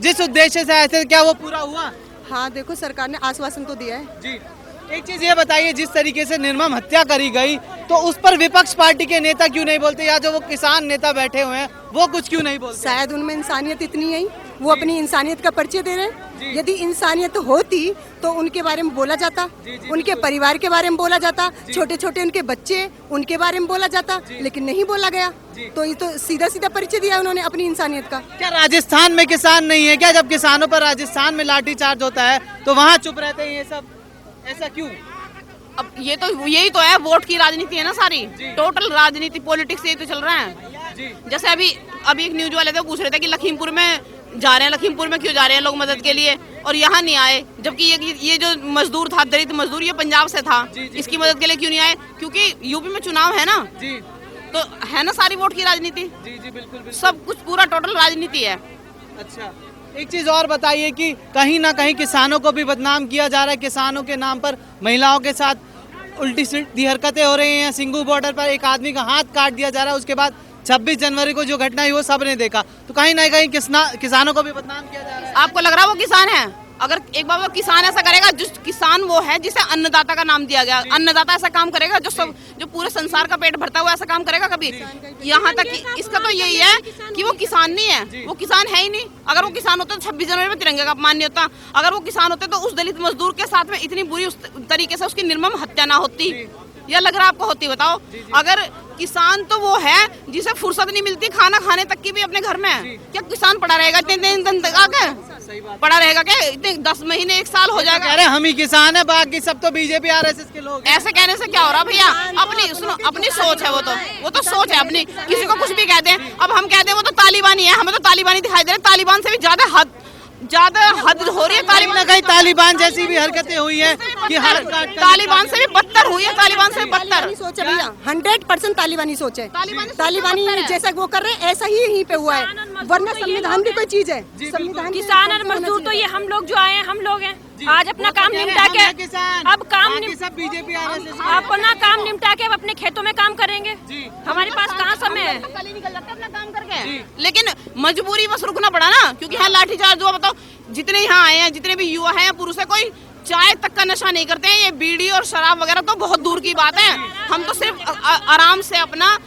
जिस उद्देश्य से आए थे क्या वो पूरा हुआ? हाँ देखो, सरकार ने आश्वासन तो दिया है। जी, एक चीज ये बताइए, जिस तरीके से निर्मम हत्या करी गई तो उस पर विपक्ष पार्टी के नेता क्यों नहीं बोलते, या जो वो किसान नेता बैठे हुए हैं वो कुछ क्यों नहीं बोलते? शायद उनमें इंसानियत इतनी है, वो अपनी इंसानियत का परिचय दे रहे हैं। यदि इंसानियत होती तो उनके बारे में बोला जाता, उनके परिवार के बारे में बोला जाता, छोटे छोटे उनके बच्चे, उनके बारे में बोला जाता, लेकिन नहीं बोला गया। तो ये तो सीधा सीधा परिचय दिया उन्होंने अपनी इंसानियत का। क्या राजस्थान में किसान नहीं है क्या? जब किसानों पर राजस्थान में लाठीचार्ज होता है तो वहाँ चुप रहते हैं ये सब, ऐसा क्यों? अब ये तो यही तो है, वोट की राजनीति है ना सारी, टोटल राजनीति पॉलिटिक्स यही तो चल रहा है। जैसे अभी एक न्यूज वाले थे पूछ रहे थे कि लखीमपुर में जा रहे हैं, लखीमपुर में क्यों जा रहे हैं लोग मदद के लिए और यहाँ नहीं आए, जबकि ये जो मजदूर था, दलित मजदूर, ये पंजाब से था, इसकी मदद के लिए क्यों नहीं आए? क्योंकि यूपी में चुनाव है ना, तो है ना सारी वोट की राजनीति। जी बिल्कुल, सब कुछ पूरा टोटल राजनीति है। अच्छा, एक चीज और बताइए कि कहीं ना कहीं किसानों को भी बदनाम किया जा रहा है, किसानों के नाम पर महिलाओं के साथ उल्टी सीधी हरकतें हो रही हैं। सिंगू बॉर्डर पर एक आदमी का हाथ काट दिया जा रहा है, उसके बाद 26 जनवरी को जो घटना हुई वो सबने देखा, तो कहीं ना कहीं किसानों को भी बदनाम किया जा रहा है। आपको लग रहा है वो किसान है? अगर एक बार वो किसान ऐसा करेगा, जिस किसान वो है जिसे अन्नदाता का नाम दिया गया, अन्नदाता ऐसा काम करेगा जो पूरे संसार का पेट भरता हुआ ऐसा काम करेगा कभी? यहाँ तक कि इसका तो यही है कि वो किसान नहीं है, वो किसान है ही नहीं। अगर वो किसान होता तो 26 जनवरी में तिरंगे का अपमान नहीं होता। अगर वो किसान होते तो उस दलित मजदूर के साथ में इतनी बुरी उस तरीके से उसकी निर्मम हत्या ना होती, या लग रहा आपको होती? बताओ। अगर किसान तो वो है जिसे फुर्सत नहीं मिलती खाना खाने तक की भी अपने घर में, क्या किसान पड़ा रहेगा इतने दिन तक? आगे पड़ा रहेगा क्या? इतने 10 महीने 1 साल हो जाएगा। अरे हम ही किसान है, बाकी सब तो बीजेपी आरएसएस के लोग। ऐसे कहने से क्या हो रहा भैया? अपनी सोच है, वो तो सोच है अपनी, किसी को कुछ भी कह दें। अब हम कहते हैं वो तो तालिबानी है, हमें तो तालिबानी दिखाई दे रहे, तालिबान से भी ज्यादा हद हो रही है। तालिबान कहीं तालिबान जैसी भी हरकतें हुई है कि तालिबान से भी बदतर हुई है, तालिबान से बदतर सोच है भैया, 100% तालिबानी सोच है। तालिबानी जैसा वो कर रहे हैं ऐसा ही यहीं पे हुआ है, वरना संविधान भी कोई चीज है। संविधान, किसान और मजदूर तो ये हम लोग जो आए हैं, हम लोग हैं। आज अपना काम निपटा के अब काम सब बीजेपी आरएसएस अपना काम निपटा के अब अपने खेतों में काम करेंगे। हमारे पास कहाँ समय है? निकल जाते अपना काम करके, लेकिन मजबूरी बस रुकना पड़ा ना, क्योंकि यहाँ लाठीचार्ज हुआ। बताओ, जितने यहाँ आए हैं, जितने भी युवा हैं या पुरुष है, कोई चाय तक का नशा नहीं करते हैं। ये बीड़ी और शराब वगैरह तो बहुत दूर की बात है। हम तो सिर्फ आराम से अपना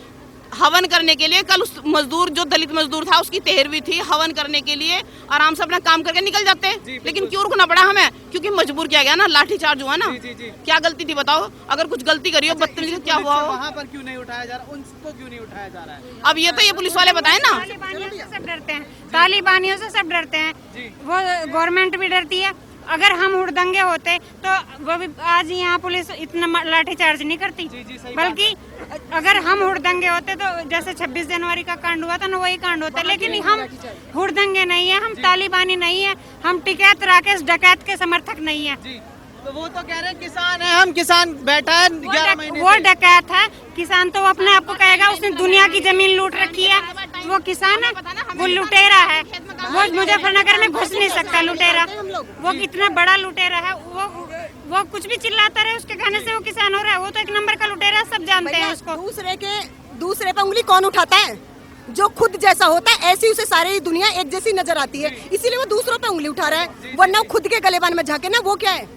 हवन करने के लिए, कल उस मजदूर जो दलित मजदूर था उसकी तेहरवी थी, हवन करने के लिए आराम से अपना काम करके निकल जाते हैं, लेकिन क्यों रुकना पड़ा हमें? क्योंकि मजबूर किया गया ना, लाठीचार्ज हुआ ना। क्या गलती थी बताओ? अगर कुछ गलती करी हो, बदतमीजी, क्या हुआ हो? वहाँ पर क्यों नहीं उठाया जा रहा, उनको क्यों नहीं उठाया जा रहा है? अब ये तो ये पुलिस वाले बताए ना। तालिबानियों से सब डरते हैं, तालिबानियों से सब डरते हैं, वो गवर्नमेंट भी डरती है। अगर हम हुड़दंगे होते तो वो भी आज यहाँ पुलिस इतना लाठीचार्ज नहीं करती, बल्कि अगर हम हुड़दंगे होते तो जैसे 26 जनवरी का कांड हुआ था ना, वही कांड होता। लेकिन हम हुड़दंगे नहीं है, हम तालिबानी नहीं है, हम टिकैत राकेश डकैत के समर्थक नहीं है। तो वो तो कह रहे हैं किसान है, हम किसान बैठा है 11 महीने वो डकैत है। किसान तो वो अपने आप को कहेगा उसने दुनिया की जमीन लूट रखी है, वो किसान है, वो लुटेरा है। वो मुजफ्फरनगर में घुस नहीं सकता लुटेरा, वो कितना बड़ा लुटेरा है। वो कुछ भी चिल्लाता रहे, उसके कहने से वो किसान हो रहा है। वो तो एक नंबर का लुटेरा, सब जानते हैं उसको। दूसरे पे उंगली कौन उठाता है? जो खुद जैसा होता है ऐसी उसे सारी दुनिया एक जैसी नजर आती है, इसीलिए वो दूसरों पे उंगली उठा रहा है। वरना खुद के गलेबान में झाके ना, वो क्या है?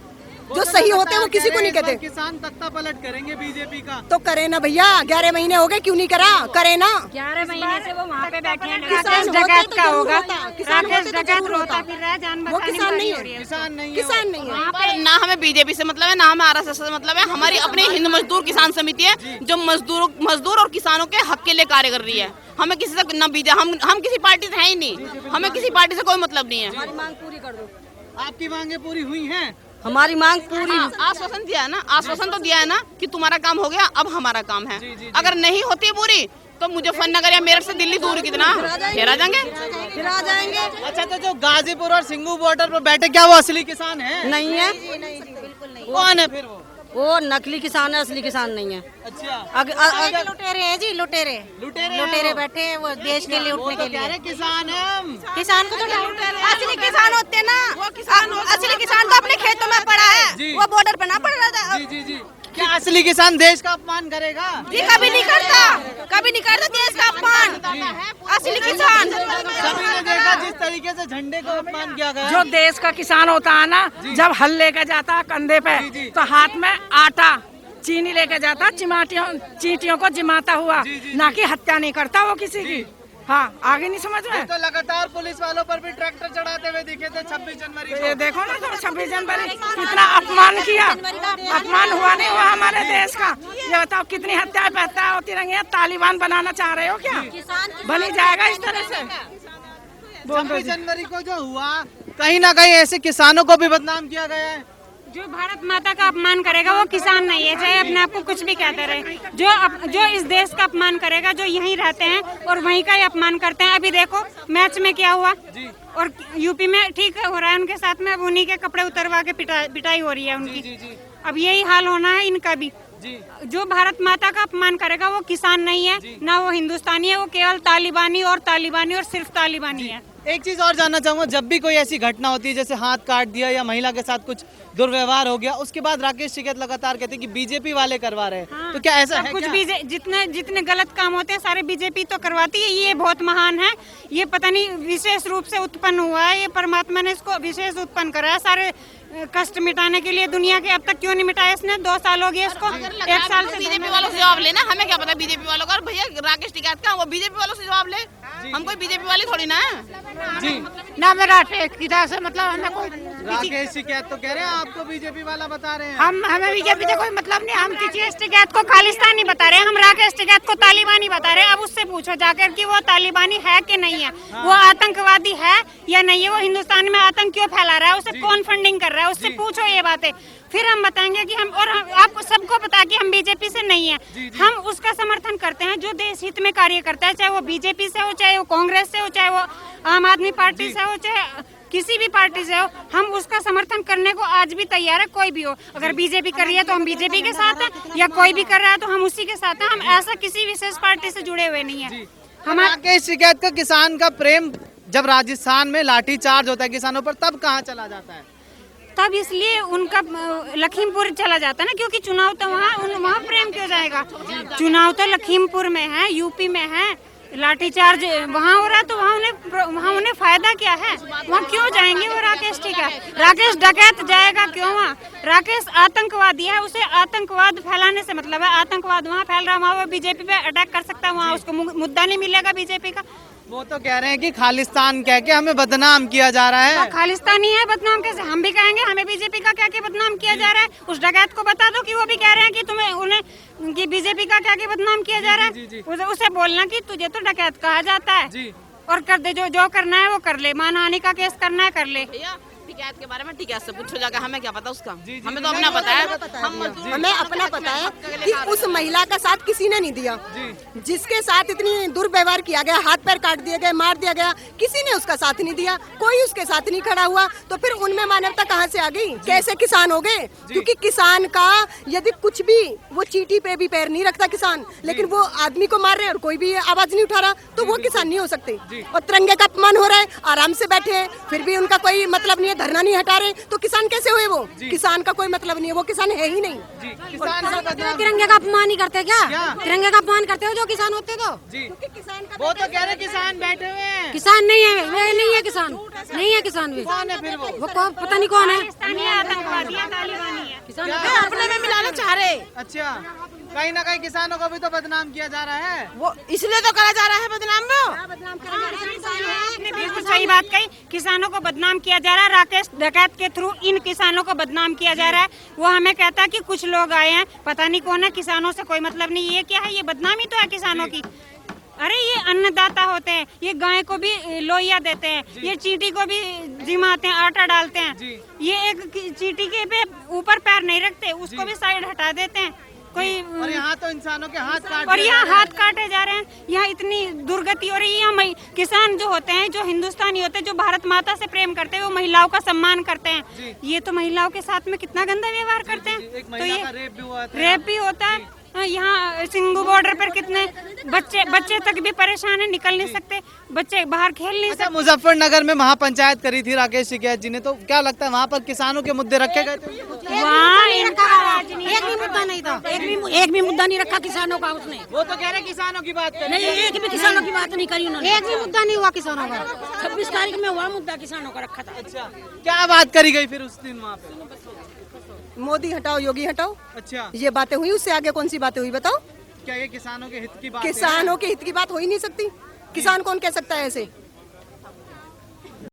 जो सही होते हैं वो किसी को नहीं कहते। किसान तख्ता पलट करेंगे बीजेपी का, तो करे ना भैया, 11 महीने हो गए, क्यों नहीं करा? करे ना। 11 महीने से वो वहाँ पे बैठे हैं। किसान डकैत का होगा, किसान राकेश डकैत रोता फिर रहा है, जान वो बचाने किसान नहीं है, किसान नहीं है। ना हमें बीजेपी से मतलब है, ना हमें आरएसएस से मतलब है। हमारी अपनी हिंद मजदूर किसान समिति है जो मजदूर और किसानों के हक के लिए कार्य कर रही है। हमें किसी से न बीजे, हम किसी पार्टी से है ही नहीं, हमें किसी पार्टी से कोई मतलब नहीं है। हमारी मांग पूरी कर दो। आपकी मांगे पूरी हुई हैं? हमारी मांग पूरी, आश्वासन दिया है ना, आश्वासन तो दिया है ना कि तुम्हारा काम हो गया, अब हमारा काम है। अगर नहीं होती पूरी तो मुजफ्फरनगर या मेरठ से दिल्ली दूर कितना फिर आ जाएंगे। अच्छा, तो जो गाजीपुर और सिंगू बॉर्डर पर बैठे, क्या वो असली किसान है? नहीं है। कौन है फिर? वो नकली किसान है, असली किसान नहीं है। अच्छा, लुटेरे हैं जी, लुटेरे बैठे हैं वो देश के लिए उठने के लिए। किसान है, किसान को तो असली किसान होते हैं ना, असली किसान तो अपने खेतों में पड़ा है, वो बॉर्डर पे ना पड़ रहा था। क्या असली किसान देश का अपमान करेगा? जी कभी नहीं करता, कभी नहीं करता देश का अपमान असली किसान। सभी ने देखा जिस तरीके से झंडे को अपमान किया गया। जो देश का किसान होता है ना, जब हल लेके जाता है कंधे पे, तो हाथ में आटा चीनी लेके जाता, चींटियों को जिमाता हुआ, ना कि हत्या नहीं करता वो किसी की। हाँ, आगे नहीं समझ में। तो लगातार पुलिस वालों पर भी ट्रैक्टर चढ़ाते हुए दिखे थे 26 जनवरी को। ये देखो ना, तो 26 जनवरी कितना अपमान किया, अपमान हुआ नहीं हुआ हमारे देश का। ये बताओ कितनी हत्याएं हत्या होती रही है। तालिबान बनाना चाह रहे हो क्या? बनी जाएगा इस तरह से। 26 जनवरी को जो हुआ, कहीं ना कहीं ऐसे किसानों को भी बदनाम किया गया है। जो भारत माता का अपमान करेगा वो किसान नहीं है, चाहे अपने आप को कुछ भी कहते रहे। जो इस देश का अपमान करेगा, जो यहीं रहते हैं और वहीं का ही अपमान करते हैं। अभी देखो मैच में क्या हुआ, और यूपी में ठीक हो रहा है उनके साथ में। अब उन्हीं के कपड़े उतरवा के पिटाई हो रही है उनकी। अब यही हाल होना है इनका भी। जो भारत माता का अपमान करेगा वो किसान नहीं है, ना वो हिंदुस्तानी है, वो केवल तालिबानी और सिर्फ तालिबानी है। एक चीज और जानना चाहूंगा, जब भी कोई ऐसी घटना होती है जैसे हाथ काट दिया या महिला के साथ कुछ दुर्व्यवहार हो गया, उसके बाद राकेश टिकैत लगातार कहते हैं कि बीजेपी वाले करवा रहे हैं। हाँ, तो क्या ऐसा है? कुछ क्या? जितने गलत काम होते हैं सारे बीजेपी तो करवाती है। ये बहुत महान है, ये पता नहीं विशेष रूप से उत्पन्न हुआ है, ये परमात्मा ने इसको विशेष उत्पन्न करा है सारे कष्ट मिटाने के लिए दुनिया के। अब तक क्यों नहीं मिटाया इसने? 2 साल हो गए इसको, 1 साल से। बीजेपी वालों से जवाब लेना, हमें क्या पता बीजेपी वालों का। भैया राकेश टिकैत का वो बीजेपी वालों से जवाब ले, हम कोई बीजेपी वाले थोड़ी ना है। जी ना मेरा किधर से मतलब हमें कोई राकेश टिकैत तो कह रहे हैं आपको बीजेपी वाला बता रहे हैं। हमें बीजेपी से कोई मतलब नहीं। हम राकेश टिकैत को खालिस्तानी बता रहे हैं, हम राकेश टिकैत को तालिबानी बता रहे हैं। अब उससे पूछो जाकर कि वो तालिबानी है कि नहीं है, वो आतंकवादी है या नहीं है, वो हिंदुस्तान में आतंक क्यों फैला रहा है, उसे कौन फंडिंग कर रहा है, उससे पूछो ये बातें। फिर हम बताएंगे कि आपको सबको पता कि हम बीजेपी से नहीं है। हम उसका समर्थन करते हैं जो देश हित में कार्य करता है, चाहे वो बीजेपी से हो, चाहे वो कांग्रेस से हो, चाहे वो आम आदमी पार्टी से हो, चाहे किसी भी पार्टी से हो। हम उसका समर्थन करने को आज भी तैयार है, कोई भी हो। अगर बीजेपी कर रही है तो हम बीजेपी के साथ हैं, या कोई भी कर रहा है तो हम उसी के साथ हैं। हम ऐसा किसी विशेष पार्टी से जुड़े हुए नहीं है। हम राकेश टिकैत का किसान का प्रेम जब राजस्थान में लाठीचार्ज होता है किसानों पर, तब कहाँ चला जाता है? तब इसलिए उनका लखीमपुर चला जाता है ना, क्योंकि चुनाव तो वहाँ प्रेम क्यों जाएगा? चुनाव तो लखीमपुर में है, यूपी में है, लाठीचार्ज वहाँ हो रहा है, तो वहाँ उन्हें फायदा क्या है? वहाँ क्यों जाएंगे वो राकेश टिकैत? राकेश डकैत जाएगा क्यों वहाँ? राकेश आतंकवादी है, उसे आतंकवाद फैलाने से मतलब है। आतंकवाद वहाँ फैल रहा है, वहाँ वो बीजेपी पे अटैक कर सकता है, वहाँ उसको मुद्दा नहीं मिलेगा बीजेपी का। वो तो कह रहे हैं कि खालिस्तान कह के हमें बदनाम किया जा रहा है। तो खालिस्तानी है, बदनाम कैसे? हम भी कहेंगे हमें बीजेपी का क्या बदनाम किया जा रहा है। उस डकैत को बता दो कि वो भी कह रहे हैं कि उन्हें कि बीजेपी का क्या बदनाम किया जा रहा है। उसे बोलना कि तुझे तो डकैत कहा जाता है, और कर दे, जो करना है वो कर ले, मानहानि का केस करना है कर ले। टिकैत के बारे में टिकैत से पूछो जाकर, हमें क्या पता उसका। हमें तो अपना पता है, हमें अपना पता है कि उस महिला का साथ किसी ने नहीं दिया, जिसके साथ इतनी दुर्व्यवहार किया गया, हाथ पैर काट दिए गए, मार दिया गया, किसी ने उसका साथ नहीं दिया, कोई उसके साथ नहीं खड़ा हुआ। तो फिर उनमें मानवता कहाँ से आ गई? कैसे किसान हो गए? क्योंकि किसान का यदि कुछ भी, वो चींटी पे भी पैर नहीं रखता किसान, लेकिन वो आदमी को मार रहे हैं और कोई भी आवाज नहीं उठा रहा, तो वो किसान नहीं हो सकते। और तिरंगे का अपमान हो रहा है, आराम से बैठे हैं, फिर भी उनका कोई मतलब नहीं है, धरना नहीं हटा रहे, तो किसान कैसे हुए? वो किसान का कोई मतलब नहीं है, वो किसान है ही नहीं। तिरंगे का अपमान ही करते क्या? तिरंगे का अपमान करते हो जो किसान होते तो? किसान का वो तो कह रहे किसान बैठे हुए हैं। किसान नहीं है, वे नहीं है किसान, नहीं है किसान वे। कौन है फिर वो? पता नहीं कौन है। आतंकवादी है, तालिबानी है। किसान अपने में मिलाना चाह रहे। अच्छा, कहीं ना कहीं किसानों को भी तो बदनाम किया जा रहा है। वो इसलिए तो करा जा रहा है बदनाम में। आपने बिल्कुल सही बात कही, किसानों को बदनाम किया जा रहा है। राकेश डकैत के थ्रू इन किसानों को बदनाम किया जा रहा है। वो हमें कहता है कि कुछ लोग आए हैं, पता नहीं कौन है, किसानों से कोई मतलब नहीं। ये क्या है? ये बदनामी तो है किसानों की। अरे ये अन्नदाता होते हैं, ये गाय को भी लोहिया देते हैं, ये चींटी को भी जिमाते हैं, आटा डालते हैं। ये एक चींटी के पे ऊपर पैर नहीं रखते, उसको भी साइड हटा देते हैं। कोई और यहाँ तो इंसानों के हाथ काट और यहाँ हाथ काटे जा रहे हैं। यहाँ इतनी दुर्गति हो रही है। यहाँ किसान जो होते हैं, जो हिंदुस्तानी होते हैं, जो भारत माता से प्रेम करते हैं, वो महिलाओं का सम्मान करते हैं। ये तो महिलाओं के साथ में कितना गंदा व्यवहार करते हैं। तो ये रेप भी होता है। यहाँ सिंगू बॉर्डर पर कितने बच्चे तक भी परेशान है, निकल नहीं सकते। बच्चे बाहर खेल नहीं अच्छा, सकते। मुजफ्फरनगर में महापंचायत करी थी राकेश टिकैत जी ने, तो क्या लगता है वहाँ पर किसानों के मुद्दे रखे गए थे? वहाँ इनका एक भी मुद्दा नहीं था, एक भी मुद्दा नहीं रखा किसानों का उसने। वो तो कह रहे किसानों की बात कर नहीं, एक भी किसानों की बात नहीं करी उन्होंने। एक भी मुद्दा नहीं हुआ किसानों का। 26 तारीख में हुआ मुद्दा किसानों का रखा था। अच्छा, क्या बात करी गई फिर उस दिन वहाँ पे? मोदी हटाओ, योगी हटाओ, अच्छा, ये बातें हुई। उससे आगे कौन सी बातें हुई बताओ? क्या ये किसानों के हित की बात है? किसानों के हित की बात हो ही नहीं सकती। किसान कौन कह सकता है ऐसे?